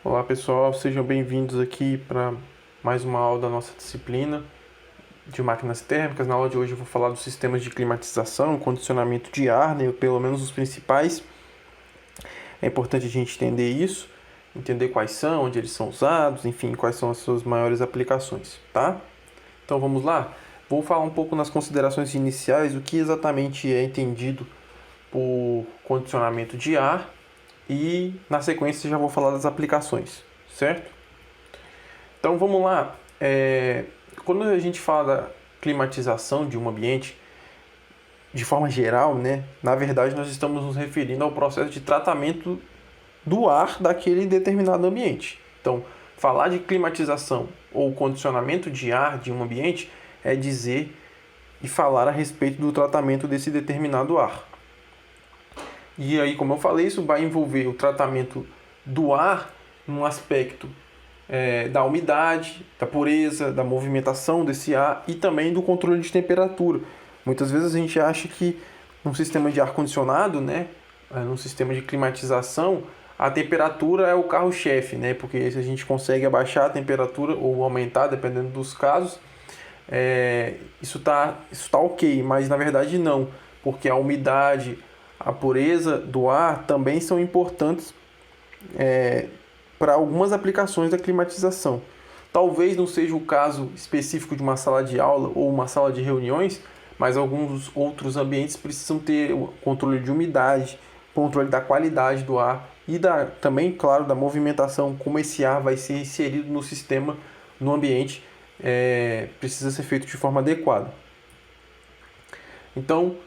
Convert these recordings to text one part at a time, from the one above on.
Olá pessoal, sejam bem-vindos aqui para mais uma aula da nossa disciplina de máquinas térmicas. Na aula de hoje eu vou falar dos sistemas de climatização, condicionamento de ar, né, pelo menos os principais. É importante a gente entender isso, entender quais são, onde eles são usados, enfim, quais são as suas maiores aplicações, tá? Então vamos lá? Vou falar um pouco nas considerações iniciais, o que exatamente é entendido por condicionamento de ar e na sequência já vou falar das aplicações, certo? Então vamos lá. Quando a gente fala da climatização de um ambiente, de forma geral, né, na verdade nós estamos nos referindo ao processo de tratamento do ar daquele determinado ambiente. Então, falar de climatização ou condicionamento de ar de um ambiente é dizer e falar a respeito do tratamento desse determinado ar. E aí, como eu falei, isso vai envolver o tratamento do ar num aspecto da umidade, da pureza, da movimentação desse ar e também do controle de temperatura. Muitas vezes a gente acha que num sistema de ar-condicionado, né, num sistema de climatização, a temperatura é o carro-chefe, né, porque se a gente consegue abaixar a temperatura ou aumentar, dependendo dos casos, isso tá ok, mas na verdade não, porque a umidade, a pureza do ar também são importantes para algumas aplicações da climatização. Talvez não seja o caso específico de uma sala de aula ou uma sala de reuniões, mas alguns outros ambientes precisam ter o controle de umidade, controle da qualidade do ar e também, claro, da movimentação, como esse ar vai ser inserido no sistema, no ambiente, precisa ser feito de forma adequada. Então,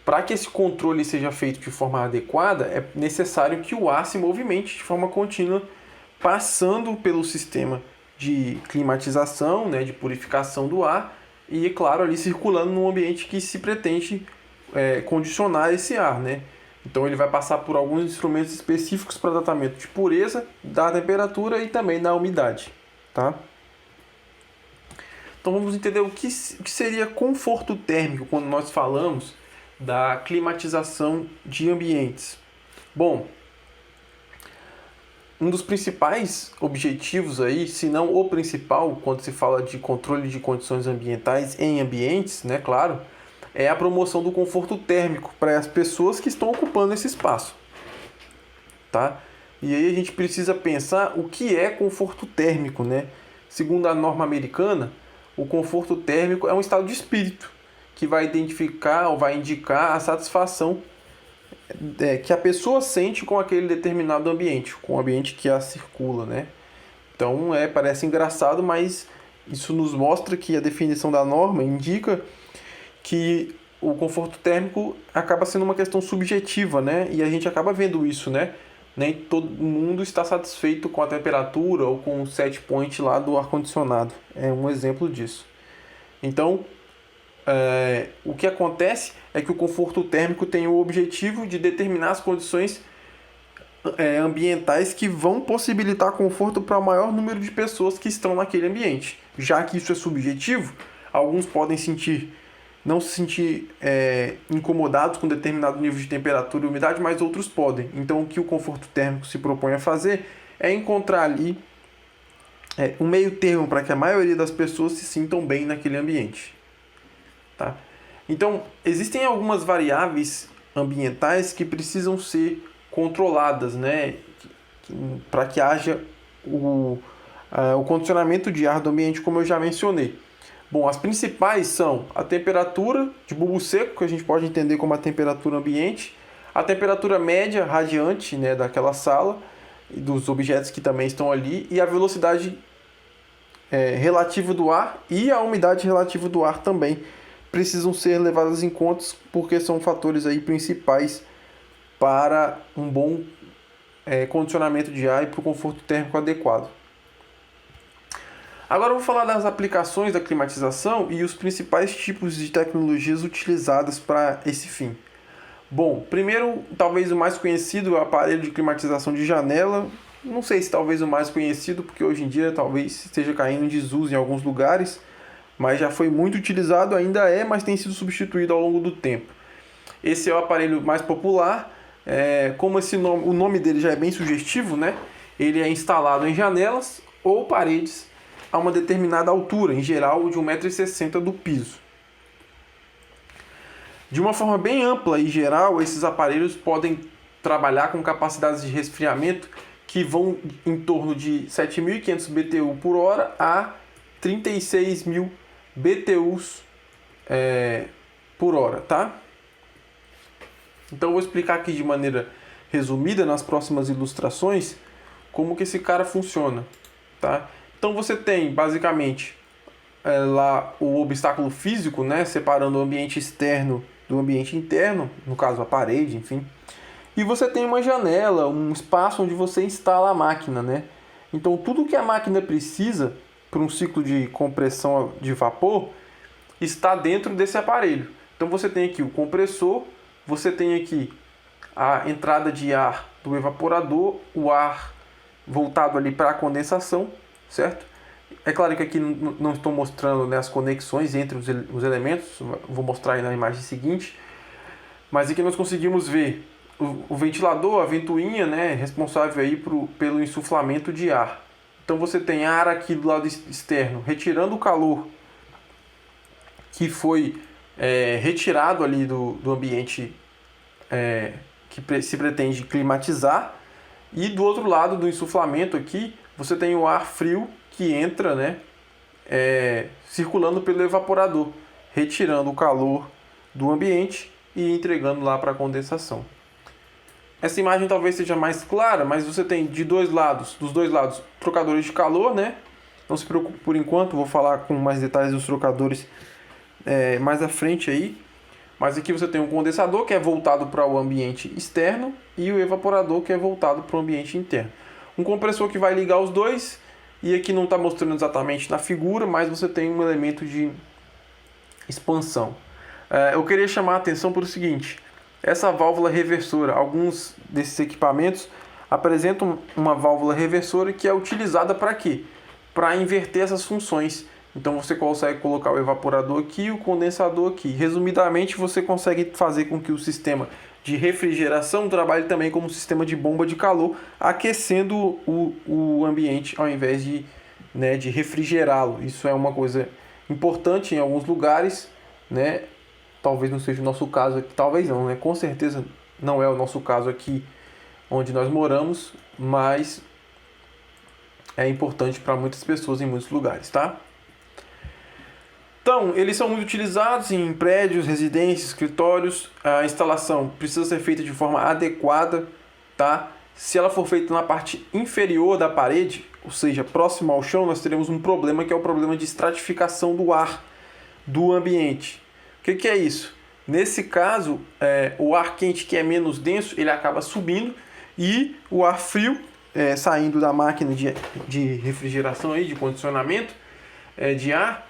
para que esse controle seja feito de forma adequada, é necessário que o ar se movimente de forma contínua, passando pelo sistema de climatização, né, de purificação do ar, e, claro, ali circulando no ambiente que se pretende condicionar esse ar, né? Então ele vai passar por alguns instrumentos específicos para tratamento de pureza, da temperatura e também da umidade, tá? Então vamos entender o que seria conforto térmico quando nós falamos da climatização de ambientes. Bom, um dos principais objetivos aí, se não o principal, quando se fala de controle de condições ambientais em ambientes, né, claro, é a promoção do conforto térmico para as pessoas que estão ocupando esse espaço, tá? E aí a gente precisa pensar o que é conforto térmico, né? Segundo a norma americana, o conforto térmico é um estado de espírito que vai identificar ou vai indicar a satisfação que a pessoa sente com aquele determinado ambiente, com o ambiente que a circula, né? Então, parece engraçado, mas isso nos mostra que a definição da norma indica que o conforto térmico acaba sendo uma questão subjetiva, né? E a gente acaba vendo isso, né? Nem todo mundo está satisfeito com a temperatura ou com o set point lá do ar-condicionado. É um exemplo disso. Então, o que acontece é que o conforto térmico tem o objetivo de determinar as condições ambientais que vão possibilitar conforto para o maior número de pessoas que estão naquele ambiente. Já que isso é subjetivo, alguns podem não se sentir incomodados com determinado nível de temperatura e umidade, mas outros podem. Então, o que o conforto térmico se propõe a fazer é encontrar ali um meio termo para que a maioria das pessoas se sintam bem naquele ambiente. Tá? Então, existem algumas variáveis ambientais que precisam ser controladas, né, para que haja o condicionamento de ar do ambiente, como eu já mencionei. Bom, as principais são a temperatura de bulbo seco, que a gente pode entender como a temperatura ambiente, a temperatura média radiante, né, daquela sala, e dos objetos que também estão ali, e a velocidade relativa do ar e a umidade relativa do ar também precisam ser levadas em conta, porque são fatores aí principais para um bom condicionamento de ar e para o conforto térmico adequado. Agora eu vou falar das aplicações da climatização e os principais tipos de tecnologias utilizadas para esse fim. Bom, primeiro, talvez o mais conhecido é o aparelho de climatização de janela. Não sei se talvez o mais conhecido, porque hoje em dia talvez esteja caindo em desuso em alguns lugares, mas já foi muito utilizado, ainda mas tem sido substituído ao longo do tempo. Esse é o aparelho mais popular, como o nome dele já é bem sugestivo, né? Ele é instalado em janelas ou paredes a uma determinada altura, em geral de 1,60 m do piso. De uma forma bem ampla e geral, esses aparelhos podem trabalhar com capacidades de resfriamento que vão em torno de 7.500 BTU por hora a 36.000 BTUs por hora, tá? Então eu vou explicar aqui de maneira resumida nas próximas ilustrações como que esse cara funciona, tá? Então você tem basicamente lá o obstáculo físico, né, separando o ambiente externo do ambiente interno, no caso a parede, enfim. E você tem uma janela, um espaço onde você instala a máquina, né? Então tudo que a máquina precisa para um ciclo de compressão de vapor está dentro desse aparelho. Então você tem aqui o compressor, você tem aqui a entrada de ar do evaporador, o ar voltado ali para a condensação, certo? É claro que aqui não estou mostrando, né, as conexões entre os elementos, vou mostrar aí na imagem seguinte, mas aqui nós conseguimos ver o ventilador, a ventoinha, né, responsável aí pelo insuflamento de ar. Então você tem ar aqui do lado externo, retirando o calor que foi retirado ali do ambiente que se pretende climatizar, e do outro lado do insuflamento aqui você tem o ar frio que entra, né, circulando pelo evaporador, retirando o calor do ambiente e entregando lá para a condensação. Essa imagem talvez seja mais clara, mas você tem dos dois lados, trocadores de calor, né? Não se preocupe por enquanto, vou falar com mais detalhes dos trocadores mais à frente aí. Mas aqui você tem um condensador que é voltado para o ambiente externo e o evaporador que é voltado para o ambiente interno. Um compressor que vai ligar os dois, e aqui não está mostrando exatamente na figura, mas você tem um elemento de expansão. Eu queria chamar a atenção para o seguinte: essa válvula reversora, alguns desses equipamentos apresentam uma válvula reversora que é utilizada para quê? Para inverter essas funções. Então você consegue colocar o evaporador aqui e o condensador aqui. Resumidamente, você consegue fazer com que o sistema de refrigeração trabalhe também como sistema de bomba de calor, aquecendo o ambiente ao invés de refrigerá-lo. Isso é uma coisa importante em alguns lugares, né? Talvez não seja o nosso caso aqui, talvez não, né? Com certeza não é o nosso caso aqui onde nós moramos, mas é importante para muitas pessoas em muitos lugares, tá? Então, eles são muito utilizados em prédios, residências, escritórios. A instalação precisa ser feita de forma adequada, tá? Se ela for feita na parte inferior da parede, ou seja, próximo ao chão, nós teremos um problema que é o problema de estratificação do ar do ambiente. O que é isso? Nesse caso, o ar quente, que é menos denso, ele acaba subindo, e o ar frio, saindo da máquina de refrigeração, aí, de condicionamento de ar,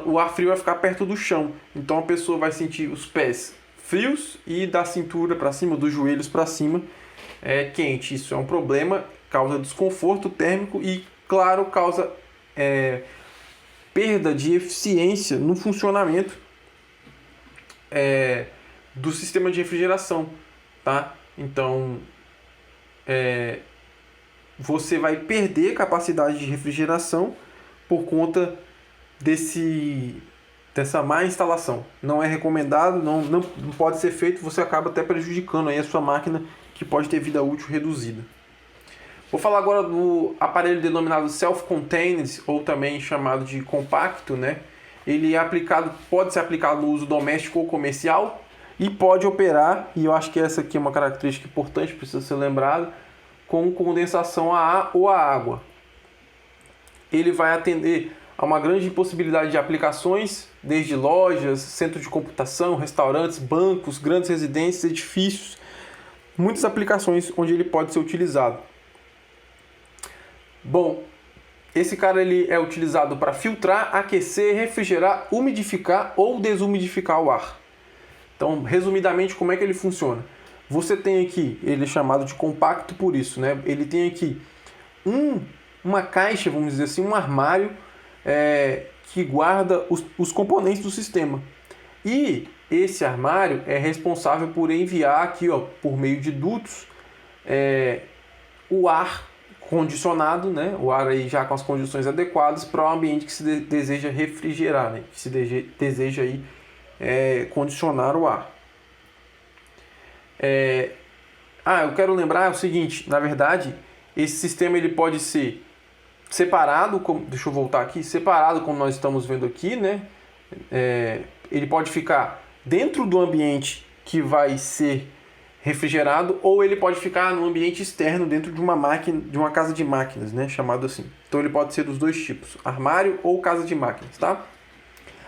o ar frio vai ficar perto do chão. Então a pessoa vai sentir os pés frios e da cintura para cima, dos joelhos para cima, quente. Isso é um problema, causa desconforto térmico e, claro, causa perda de eficiência no funcionamento do sistema de refrigeração, tá? Então você vai perder capacidade de refrigeração por conta dessa má instalação. Não é recomendado, não pode ser feito, você acaba até prejudicando aí a sua máquina, que pode ter vida útil reduzida. Vou falar agora do aparelho denominado self-contained, ou também chamado de compacto, né? Ele pode ser aplicado no uso doméstico ou comercial e pode operar, e eu acho que essa aqui é uma característica importante, precisa ser lembrada, com condensação a ar ou a água. Ele vai atender a uma grande possibilidade de aplicações, desde lojas, centros de computação, restaurantes, bancos, grandes residências, edifícios, muitas aplicações onde ele pode ser utilizado. Bom, esse cara ele é utilizado para filtrar, aquecer, refrigerar, umidificar ou desumidificar o ar. Então, resumidamente, como é que ele funciona? Você tem aqui, ele é chamado de compacto por isso, né? Ele tem aqui uma caixa, vamos dizer assim, um armário que guarda os componentes do sistema. E esse armário é responsável por enviar aqui, ó, por meio de dutos, o ar condicionado, né, o ar aí já com as condições adequadas para o ambiente que se deseja refrigerar, né, que se deseja aí, condicionar o ar. Eu quero lembrar o seguinte, na verdade, esse sistema ele pode ser separado, deixa eu voltar aqui, separado como nós estamos vendo aqui, né? Ele pode ficar dentro do ambiente que vai ser refrigerado, ou ele pode ficar no ambiente externo, dentro de uma máquina, de uma casa de máquinas, né? Chamado assim. Então ele pode ser dos dois tipos, armário ou casa de máquinas, tá?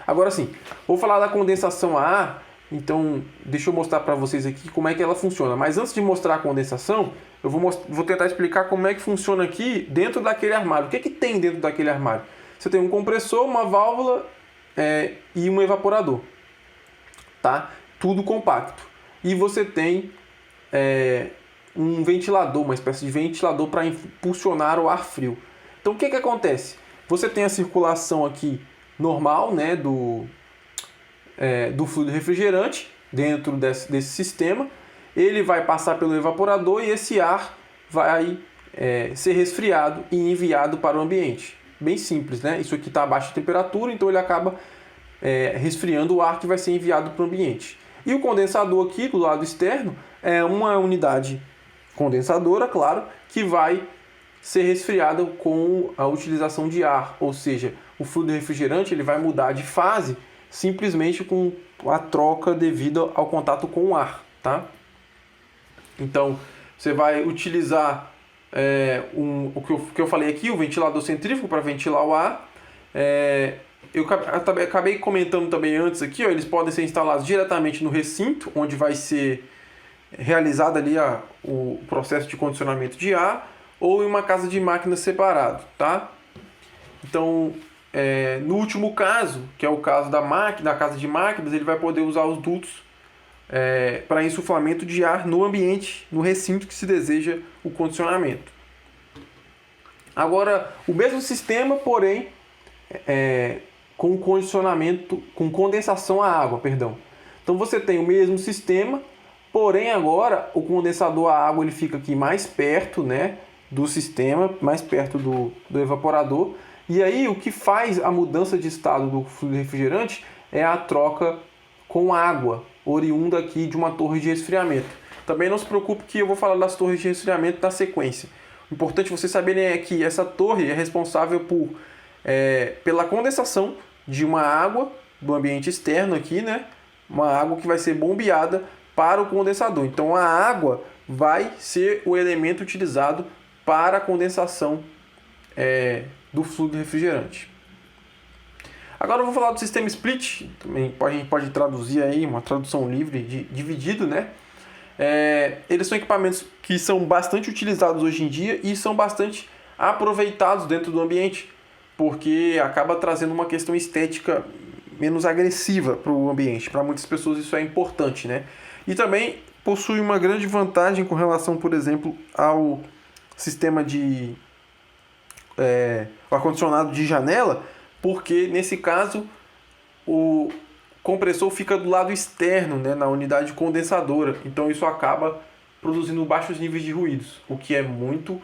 Agora sim, vou falar da condensação a ar. Então, deixa eu mostrar para vocês aqui como é que ela funciona. Mas antes de mostrar a condensação, eu vou tentar explicar como é que funciona aqui dentro daquele armário. O que tem dentro daquele armário? Você tem um compressor, uma válvula e um evaporador. Tá? Tudo compacto. E você tem um ventilador, uma espécie de ventilador para impulsionar o ar frio. Então, o que acontece? Você tem a circulação aqui normal, né, do fluido refrigerante dentro desse sistema. Ele vai passar pelo evaporador e esse ar vai ser resfriado e enviado para o ambiente. Bem simples, né? Isso aqui está a baixa temperatura, então ele acaba resfriando o ar que vai ser enviado para o ambiente. E o condensador aqui do lado externo é uma unidade condensadora, claro, que vai ser resfriada com a utilização de ar, ou seja, o fluido refrigerante ele vai mudar de fase simplesmente com a troca devido ao contato com o ar, tá? Então, você vai utilizar o que eu falei aqui, o ventilador centrífugo para ventilar o ar. Eu acabei comentando também antes aqui, ó, eles podem ser instalados diretamente no recinto, onde vai ser realizado ali o processo de condicionamento de ar, ou em uma casa de máquinas separado, tá? Então, no último caso, que é o caso da casa de máquinas, ele vai poder usar os dutos para insuflamento de ar no ambiente, no recinto que se deseja o condicionamento. Agora, o mesmo sistema, porém, com condicionamento, com condensação à água, perdão. Então você tem o mesmo sistema, porém agora o condensador à água ele fica aqui mais perto, né, do sistema, mais perto do evaporador. E aí o que faz a mudança de estado do fluido refrigerante é a troca com água, oriunda aqui de uma torre de resfriamento. Também não se preocupe que eu vou falar das torres de resfriamento na sequência. O importante vocês saberem é que essa torre é responsável pela condensação de uma água do ambiente externo aqui, né? Uma água que vai ser bombeada para o condensador. Então a água vai ser o elemento utilizado para a condensação do fluido refrigerante. Agora eu vou falar do sistema split, também a gente pode traduzir aí, uma tradução livre, dividido, né? Eles são equipamentos que são bastante utilizados hoje em dia e são bastante aproveitados dentro do ambiente, porque acaba trazendo uma questão estética menos agressiva para o ambiente. Para muitas pessoas isso é importante, né? E também possui uma grande vantagem com relação, por exemplo, ao sistema de ar-condicionado de janela, porque nesse caso o compressor fica do lado externo, né, na unidade condensadora. Então isso acaba produzindo baixos níveis de ruídos, o que é muito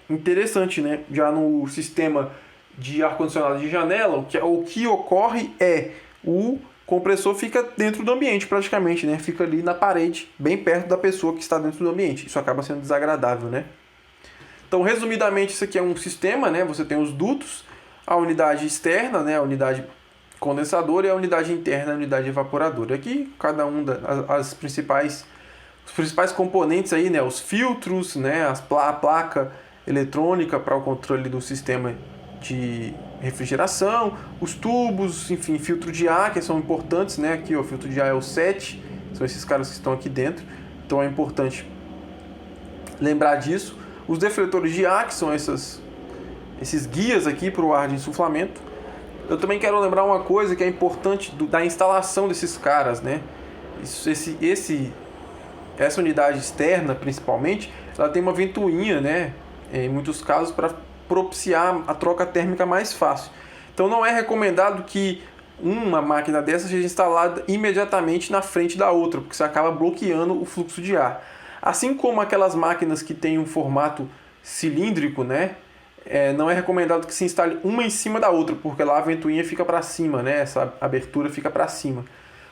interessante, né? Já no sistema de ar-condicionado de janela, o que ocorre o compressor fica dentro do ambiente praticamente, né? Fica ali na parede, bem perto da pessoa que está dentro do ambiente. Isso acaba sendo desagradável, né? Então, resumidamente, isso aqui é um sistema, né? Você tem os dutos, a unidade externa, né? A unidade condensadora, e a unidade interna, a unidade evaporadora. Aqui, cada um os principais componentes aí, né? Os filtros, né? A placa eletrônica para o controle do sistema de refrigeração, os tubos, enfim, filtro de ar, que são importantes, né? Aqui, o filtro de ar é o 7, são esses caras que estão aqui dentro, então é importante lembrar disso. Os defletores de ar, que são esses guias aqui para o ar de insuflamento. Eu também quero lembrar uma coisa que é importante da instalação desses caras, né? Essa unidade externa, principalmente, ela tem uma ventoinha, né? Em muitos casos, para propiciar a troca térmica mais fácil. Então não é recomendado que uma máquina dessa seja instalada imediatamente na frente da outra, porque você acaba bloqueando o fluxo de ar. Assim como aquelas máquinas que têm um formato cilíndrico, né? Não é recomendado que se instale uma em cima da outra, porque lá a ventoinha fica para cima, né? Essa abertura fica para cima,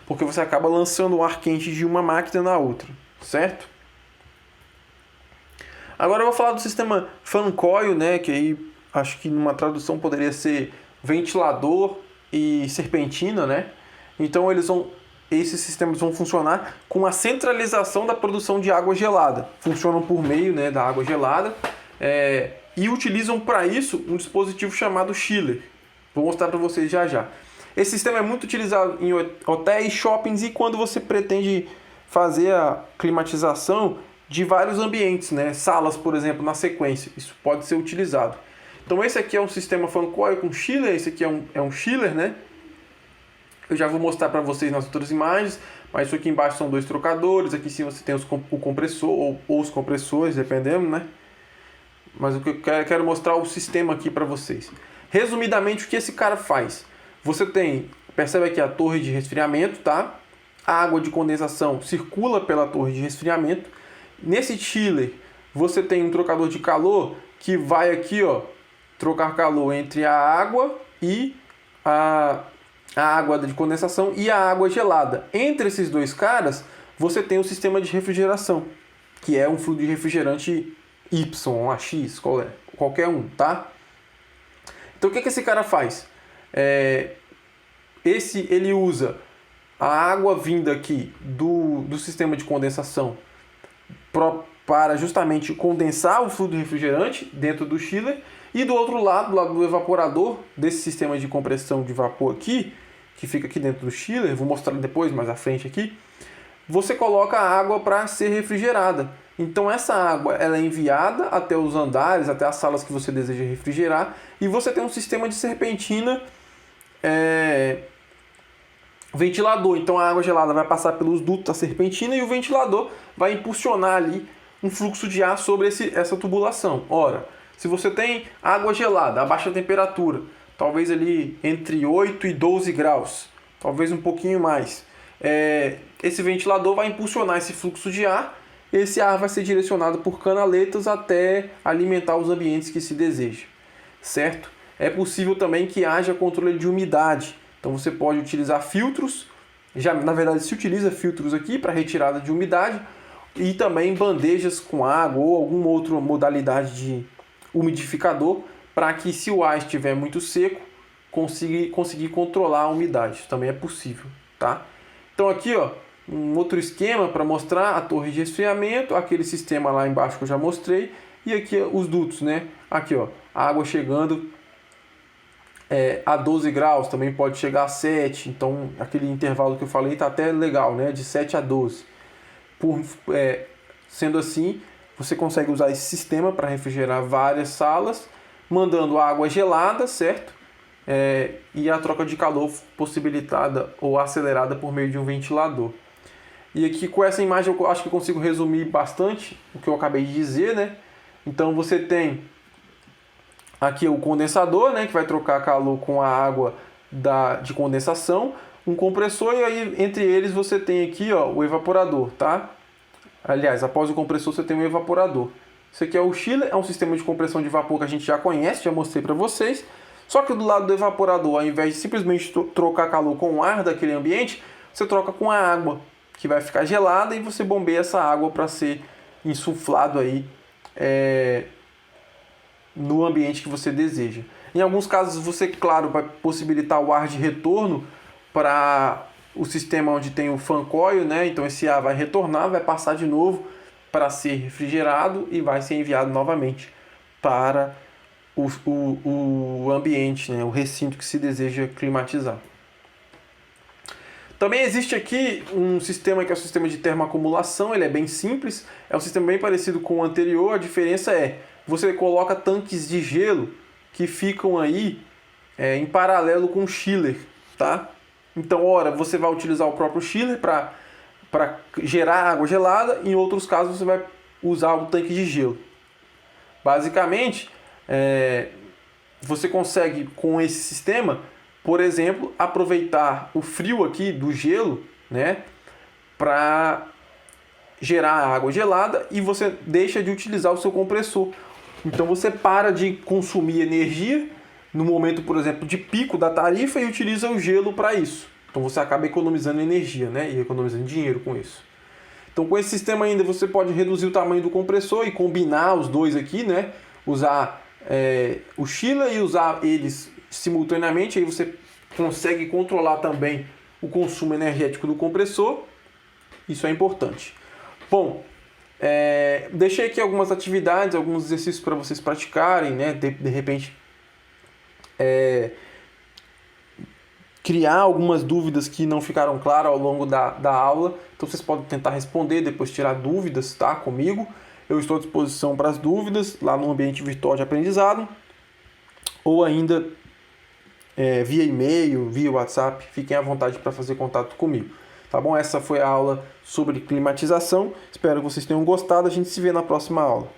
porque você acaba lançando o ar quente de uma máquina na outra, certo? Agora eu vou falar do sistema fan coil, né? Que aí acho que numa tradução poderia ser ventilador e serpentina, né? Então esses sistemas vão funcionar com a centralização da produção de água gelada. Funcionam por meio, né, da água gelada e utilizam para isso um dispositivo chamado chiller. Vou mostrar para vocês já já. Esse sistema é muito utilizado em hotéis, shoppings e quando você pretende fazer a climatização de vários ambientes, né? Salas, por exemplo, na sequência. Isso pode ser utilizado. Então esse aqui é um sistema fan coil com chiller, esse aqui é um chiller, né? Eu já vou mostrar para vocês nas outras imagens, mas isso aqui embaixo são dois trocadores, aqui em cima você tem o compressor ou os compressores, dependendo, né? Mas o que eu quero mostrar o sistema aqui para vocês. Resumidamente, o que esse cara faz? Você percebe aqui a torre de resfriamento, tá? A água de condensação circula pela torre de resfriamento. Nesse chiller, você tem um trocador de calor que vai aqui, ó, trocar calor entre a água e a água de condensação e a água gelada. Entre esses dois caras, você tem o sistema de refrigeração, que é um fluido de refrigerante Y, AX, qualquer um, tá? Então o que esse cara faz? Ele usa a água vinda aqui do sistema de condensação para justamente condensar o fluido refrigerante dentro do chiller, e do outro lado, do lado do evaporador desse sistema de compressão de vapor aqui, que fica aqui dentro do chiller, vou mostrar depois mais à frente aqui, você coloca a água para ser refrigerada. Então essa água ela é enviada até os andares, até as salas que você deseja refrigerar, e você tem um sistema de serpentina ventilador. Então a água gelada vai passar pelos dutos da serpentina e o ventilador vai impulsionar ali um fluxo de ar sobre essa tubulação. Ora, se você tem água gelada a baixa temperatura, talvez ali entre 8 e 12 graus, talvez um pouquinho mais, esse ventilador vai impulsionar esse fluxo de ar. Esse ar vai ser direcionado por canaletas até alimentar os ambientes que se deseja, certo? É possível também que haja controle de umidade. Então você pode utilizar filtros, na verdade se utiliza filtros aqui para retirada de umidade, e também bandejas com água ou alguma outra modalidade de umidificador, para que se o ar estiver muito seco, conseguir controlar a umidade. Isso também é possível, tá? Então aqui, ó, um outro esquema para mostrar a torre de resfriamento, aquele sistema lá embaixo que eu já mostrei, e aqui os dutos, né? Aqui, ó, a água chegando a 12 graus, também pode chegar a 7, então aquele intervalo que eu falei está até legal, né? De 7 a 12. Sendo assim, você consegue usar esse sistema para refrigerar várias salas, mandando água gelada, certo? E a troca de calor possibilitada ou acelerada por meio de um ventilador. E aqui com essa imagem eu acho que eu consigo resumir bastante o que eu acabei de dizer, né? Então você tem aqui o condensador, né, que vai trocar calor com a água de condensação, um compressor, e aí entre eles você tem aqui, ó, o evaporador, tá? Aliás, após o compressor você tem o evaporador. Isso aqui é o chiller, é um sistema de compressão de vapor que a gente já conhece, já mostrei para vocês. Só que do lado do evaporador, ao invés de simplesmente trocar calor com o ar daquele ambiente, você troca com a água, que vai ficar gelada, e você bombeia essa água para ser insuflado aí no ambiente que você deseja. Em alguns casos você, claro, vai possibilitar o ar de retorno para o sistema onde tem o fan coil, né? Então esse ar vai retornar, vai passar de novo para ser refrigerado e vai ser enviado novamente para o ambiente, né? O recinto que se deseja climatizar. Também existe aqui um sistema que é o sistema de termoacumulação, ele é bem simples, é um sistema bem parecido com o anterior, a diferença você coloca tanques de gelo que ficam aí em paralelo com o chiller, tá? Então, ora, você vai utilizar o próprio chiller para gerar água gelada, em outros casos você vai usar o tanque de gelo. Basicamente, você consegue com esse sistema por exemplo, aproveitar o frio aqui do gelo, né, para gerar água gelada e você deixa de utilizar o seu compressor. Então você para de consumir energia no momento, por exemplo, de pico da tarifa e utiliza o gelo para isso. Então você acaba economizando energia, né, e economizando dinheiro com isso. Então com esse sistema ainda você pode reduzir o tamanho do compressor e combinar os dois aqui, né, usar o chiller e usar eles simultaneamente, aí você consegue controlar também o consumo energético do compressor. Isso é importante. Bom, deixei aqui algumas atividades, alguns exercícios para vocês praticarem, né? De repente, criar algumas dúvidas que não ficaram claras ao longo da aula. Então vocês podem tentar responder, depois tirar dúvidas, tá? Comigo. Eu estou à disposição para as dúvidas lá no ambiente virtual de aprendizado ou ainda via e-mail, via WhatsApp. Fiquem à vontade para fazer contato comigo. Tá bom? Essa foi a aula sobre climatização. Espero que vocês tenham gostado. A gente se vê na próxima aula.